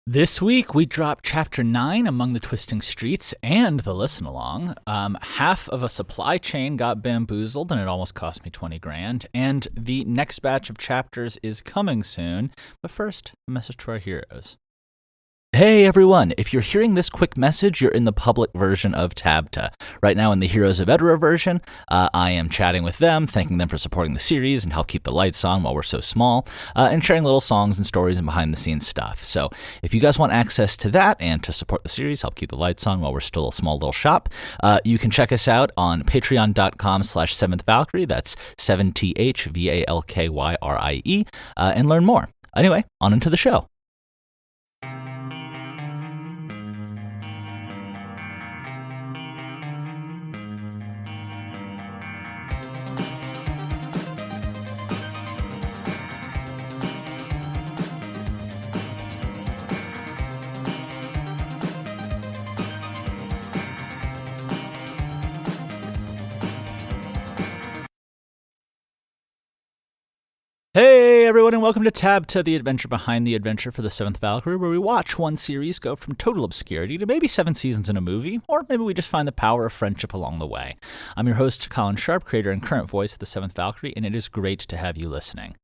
This week, we dropped Chapter 9, Among the Twisting Streets, and the Listen Along. Half of a supply chain got bamboozled, and it almost cost me 20 grand. And the next batch of chapters is coming soon. But first, a message to our heroes. Hey everyone, if you're hearing this quick message, you're in the public version of TABTA. Right now in the Heroes of Edra version, I am chatting with them, thanking them for supporting the series and help keep the lights on while we're so small, and sharing little songs and stories and behind the scenes stuff. So if you guys want access to that and to support the series, help keep the lights on while we're still a small little shop, you can check us out on patreon.com/7th Valkyrie, that's 7THVALKYRIE, and learn more. Anyway, on into the show. Hey everyone, and welcome to TABTA, the adventure behind the adventure for the 7th Valkyrie, where we watch one series go from total obscurity to maybe 7 seasons in a movie, or maybe we just find the power of friendship along the way. I'm your host, Colin Sharp, creator and current voice of the 7th Valkyrie, and it is great to have you listening.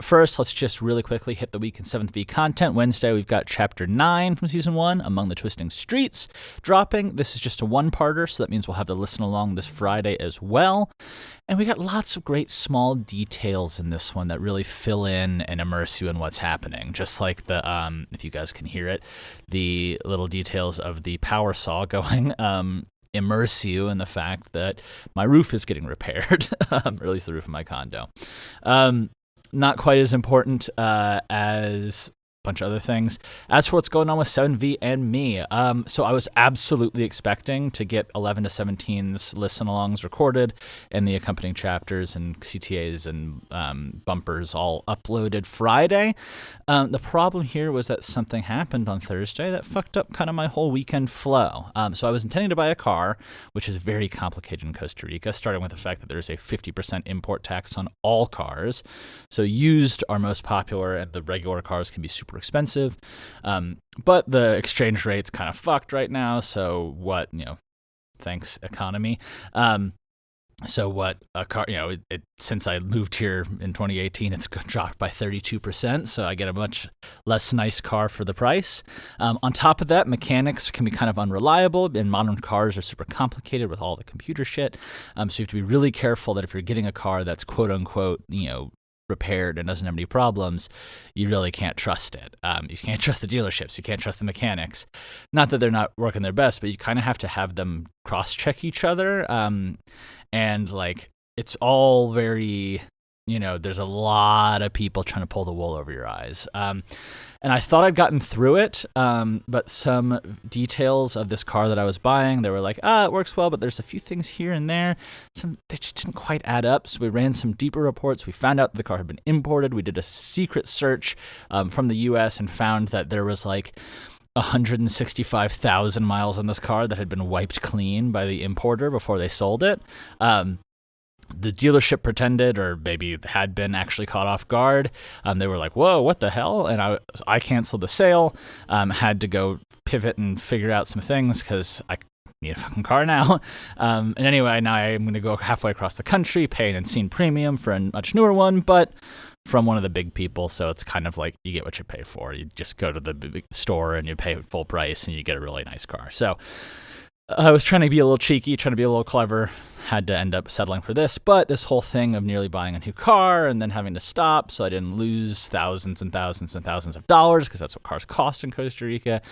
First, let's just really quickly hit the week in 7th V content. Wednesday, we've got Chapter 9 from Season 1, Among the Twisting Streets, dropping. This is just a one-parter, so that means we'll have to listen along this Friday as well. And we got lots of great small details in this one that really fill in and immerse you in what's happening. Just like the, if you guys can hear it, the little details of the power saw going immerse you in the fact that my roof is getting repaired, or at least the roof of my condo. Not quite as important as bunch of other things. As for what's going on with 7V and me, so I was absolutely expecting to get 11 to 17's listen-alongs recorded and the accompanying chapters and CTAs and bumpers all uploaded Friday. The problem here was that something happened on Thursday that fucked up kind of my whole weekend flow. So I was intending to buy a car, which is very complicated in Costa Rica, starting with the fact that there's a 50% import tax on all cars. So used are most popular, and the regular cars can be super expensive, but the exchange rate's kind of fucked right now, so what, thanks economy. So what a car, since I moved here in 2018, it's dropped by 32%, so I get a much less nice car for the price. On top of that, mechanics can be kind of unreliable, and modern cars are super complicated with all the computer shit, so you have to be really careful that if you're getting a car that's quote-unquote, repaired and doesn't have any problems, you really can't trust it. You can't trust the dealerships. You can't trust the mechanics. Not that they're not working their best, but you kind of have to have them cross-check each other. And it's all very, there's a lot of people trying to pull the wool over your eyes. And I thought I'd gotten through it, but some details of this car that I was buying, they were like, it works well, but there's a few things here and there. They just didn't quite add up, so we ran some deeper reports. We found out that the car had been imported. We did a secret search from the U.S. and found that there was 165,000 miles on this car that had been wiped clean by the importer before they sold it. The dealership pretended, or maybe had been actually caught off guard. They were like, whoa, what the hell? And I canceled the sale, had to go pivot and figure out some things because I need a fucking car now. And anyway, now I'm going to go halfway across the country, pay an insane premium for a much newer one, but from one of the big people, so it's kind of like you get what you pay for. You just go to the big store and you pay full price and you get a really nice car. So I was trying to be a little cheeky, trying to be a little clever, had to end up settling for this, but this whole thing of nearly buying a new car and then having to stop so I didn't lose thousands and thousands and thousands of dollars, because that's what cars cost in Costa Rica,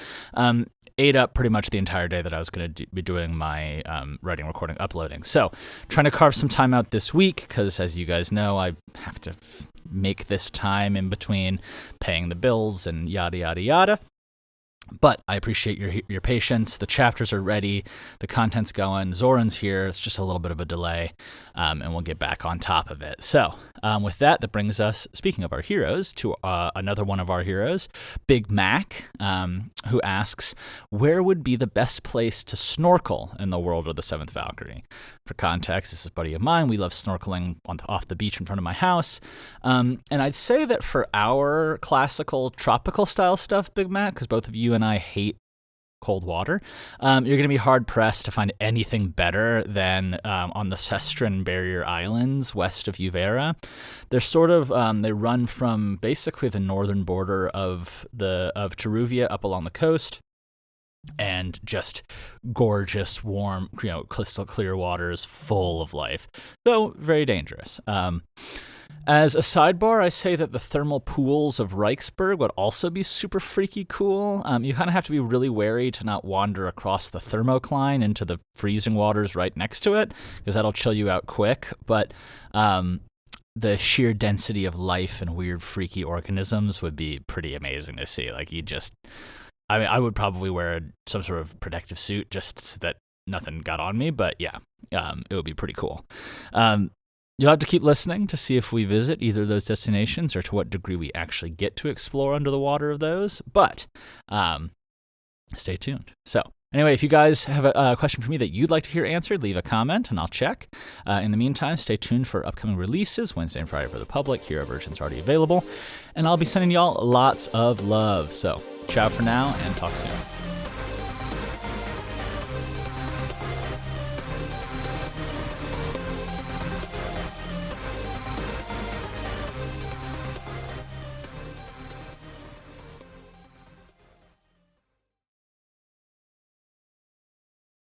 ate up pretty much the entire day that I was going to be doing my writing, recording, uploading. So trying to carve some time out this week, because as you guys know, I have to make this time in between paying the bills and yada, yada, yada. But I appreciate your patience. The chapters are ready. The content's going. Zoran's here. It's just a little bit of a delay, and we'll get back on top of it. So with that brings us, speaking of our heroes, to another one of our heroes, Big Mac, who asks, where would be the best place to snorkel in the world of the 7th Valkyrie? For context, this is a buddy of mine. We love snorkeling off the beach in front of my house. And I'd say that for our classical tropical style stuff, Big Mac, because both of you and I hate cold water, you're going to be hard-pressed to find anything better than on the Sestran Barrier Islands west of Uvera. They're sort of, they run from basically the northern border of Taruvia up along the coast, and just gorgeous, warm, crystal clear waters full of life, though very dangerous. As a sidebar, I say that the thermal pools of Reichsburg would also be super freaky cool. You kind of have to be really wary to not wander across the thermocline into the freezing waters right next to it, because that'll chill you out quick. But the sheer density of life and weird, freaky organisms would be pretty amazing to see. Like, I would probably wear some sort of protective suit just so that nothing got on me. But yeah, it would be pretty cool. You'll have to keep listening to see if we visit either of those destinations or to what degree we actually get to explore under the water of those. But stay tuned. So anyway, if you guys have a question for me that you'd like to hear answered, leave a comment and I'll check. In the meantime, stay tuned for upcoming releases, Wednesday and Friday for the public. Hero versions are already available. And I'll be sending y'all lots of love. So ciao for now and talk soon.